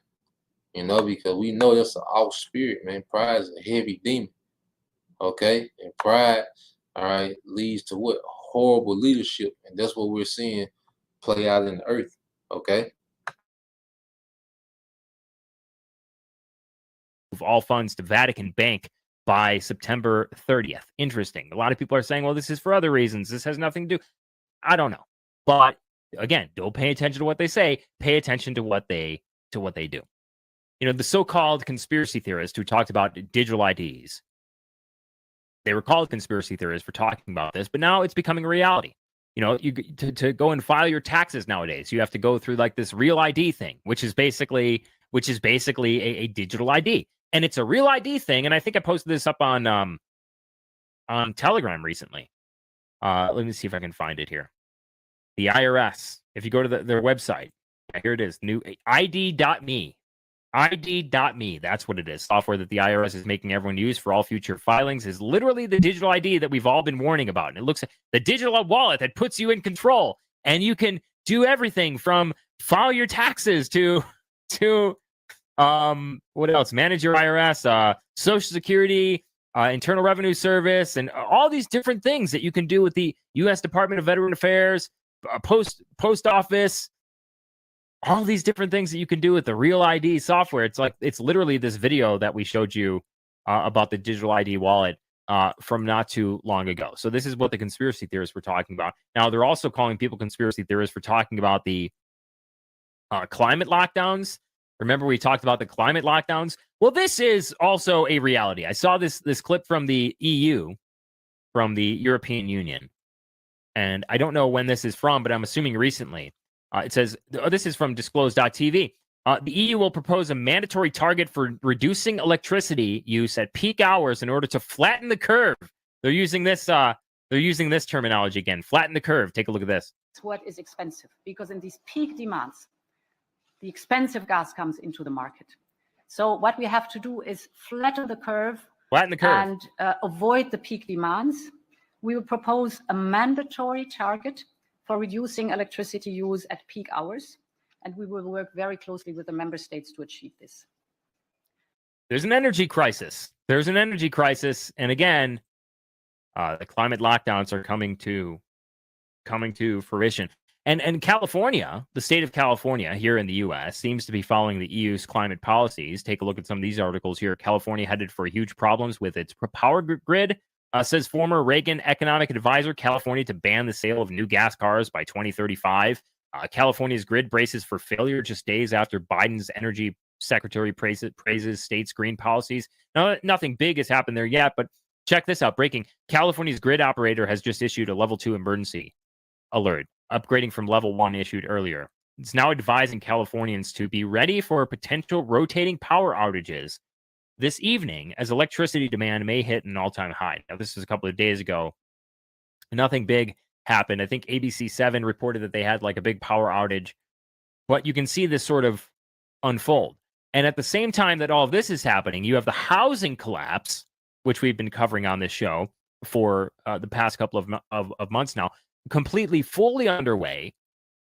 You know, because we know that's an off spirit, man. Pride is a heavy demon. Okay, and pride, all right, leads to what? Horrible leadership, and that's what we're seeing play out in the earth. Okay. Move all funds to Vatican Bank by September 30th. Interesting. A lot of people are saying, well, this is for other reasons. This has nothing to do. I don't know. But again, don't pay attention to what they say. Pay attention to what they do. You know, the so-called conspiracy theorists who talked about digital IDs, they were called conspiracy theorists for talking about this, but now it's becoming a reality. You know, to go and file your taxes nowadays, you have to go through like this real ID thing, which is basically a digital ID. And it's a real ID thing. And I think I posted this up on Telegram recently. Let me see if I can find it here. The IRS, if you go to their website, here it is, new ID.me. ID.me, that's what it is. Software that the IRS is making everyone use for all future filings is literally the digital ID that we've all been warning about. And it looks like the digital wallet that puts you in control. And you can do everything from file your taxes to what else? Manage your IRS, Social Security, Internal Revenue Service, and all these different things that you can do with the U.S. Department of Veteran Affairs, post office, all these different things that you can do with the Real ID software. It's literally this video that we showed you about the digital ID wallet from not too long ago. So this is what the conspiracy theorists were talking about. Now, they're also calling people conspiracy theorists for talking about the climate lockdowns. Remember, we talked about the climate lockdowns? Well, this is also a reality. I saw this clip from the EU, from the European Union. And I don't know when this is from, but I'm assuming recently. It says, this is from disclose.tv. The EU will propose a mandatory target for reducing electricity use at peak hours in order to flatten the curve. They're using this terminology again, flatten the curve. Take a look at this. What is expensive? Because in these peak demands, the expensive gas comes into the market. So what we have to do is flatten the curve and avoid the peak demands. We will propose a mandatory target for reducing electricity use at peak hours, and we will work very closely with the member states to achieve this. There's an energy crisis. And again, the climate lockdowns are coming to fruition. And California, the state of California here in the U.S., seems to be following the EU's climate policies. Take a look at some of these articles here. California headed for huge problems with its power grid, says former Reagan economic advisor. California to ban the sale of new gas cars by 2035. California's grid braces for failure just days after Biden's energy secretary praises state's green policies. Now, nothing big has happened there yet, but check this out. Breaking. California's grid operator has just issued a level 2 emergency alert, upgrading from level 1 issued earlier. It's now advising Californians to be ready for potential rotating power outages this evening, as electricity demand may hit an all-time high. Now, this is a couple of days ago. Nothing big happened. I think ABC7 reported that they had like a big power outage, but you can see this sort of unfold. And at the same time that all of this is happening, you have the housing collapse, which we've been covering on this show for the past couple of months now, completely fully underway,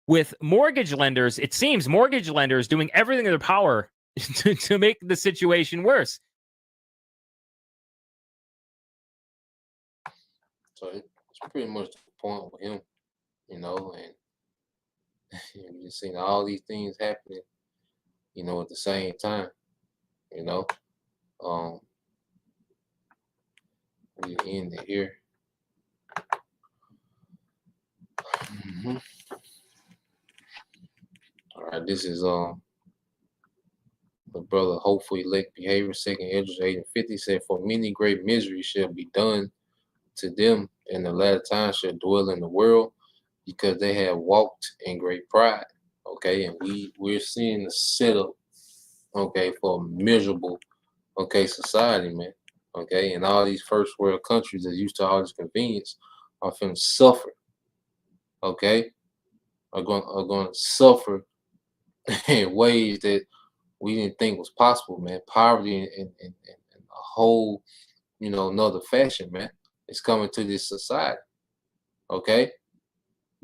with mortgage lenders, it seems mortgage lenders doing everything in their power to make the situation worse. So it's pretty much the point with him, you know, and you're seeing all these things happening, you know, at the same time, you know. We end it here. All right, this is the brother Hopeful Elect Behavior, second Edges 8 and 50 said, "For many great misery shall be done to them, and the latter time shall dwell in the world, because they have walked in great pride." Okay, and we're seeing the setup, okay, for a miserable, okay, society, man. Okay, and all these first world countries that used to all this convenience are finna suffer. Okay, are going to suffer in ways that we didn't think was possible, man. Poverty in a whole, another fashion, man. It's coming to this society. Okay,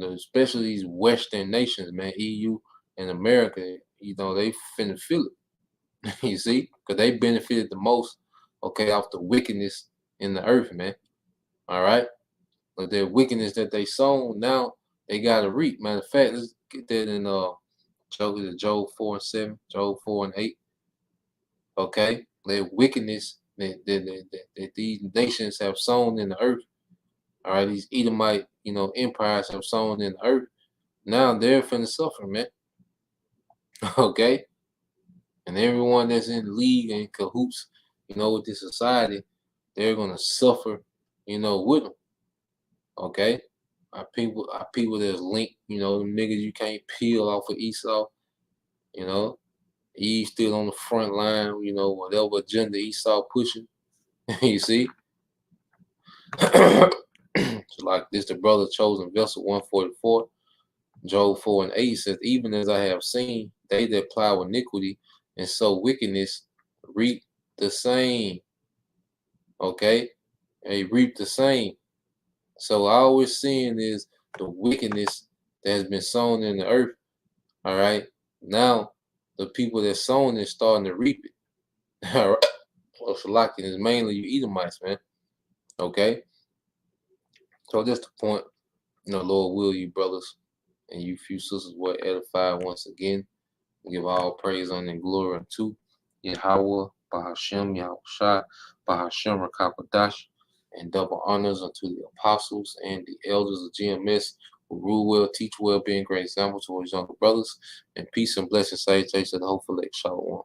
especially these Western nations, man, EU and America, they finna feel it. You see, because they benefited the most, okay, off the wickedness in the earth, man. All right, but their wickedness that they sown, now they gotta reap. Matter of fact, let's get that in Job 4:7, Job 4:8. Okay, their wickedness that these nations have sown in the earth. All right, these Edomite, empires have sown in the earth. Now they're finna suffer, man. Okay, and everyone that's in league and cahoots, with this society, they're gonna suffer, with them. Okay, our people that's linked, niggas you can't peel off of Esau. He's still on the front line, whatever agenda Esau pushing. You see, so like this, the brother chosen vessel 144. Job 4:8 says, even as I have seen, they that plow iniquity and sow wickedness reap the same. Okay, they reap the same. So all we're seeing is the wickedness that has been sown in the earth. All right, now the people that sown it starting to reap it. All right, well, Shalaki is mainly you Edomites, man. Okay, so that's the point. Lord will you brothers and you few sisters were edified once again. Give all praise, honor, and glory unto Yahweh, Bahashem, Yahushua, Bahashem, Rakakwadash, and double honors unto the apostles and the elders of GMS who rule well, teach well, being great examples to his younger brothers, and peace and blessings, salutations to the hopeful elect. Shalom.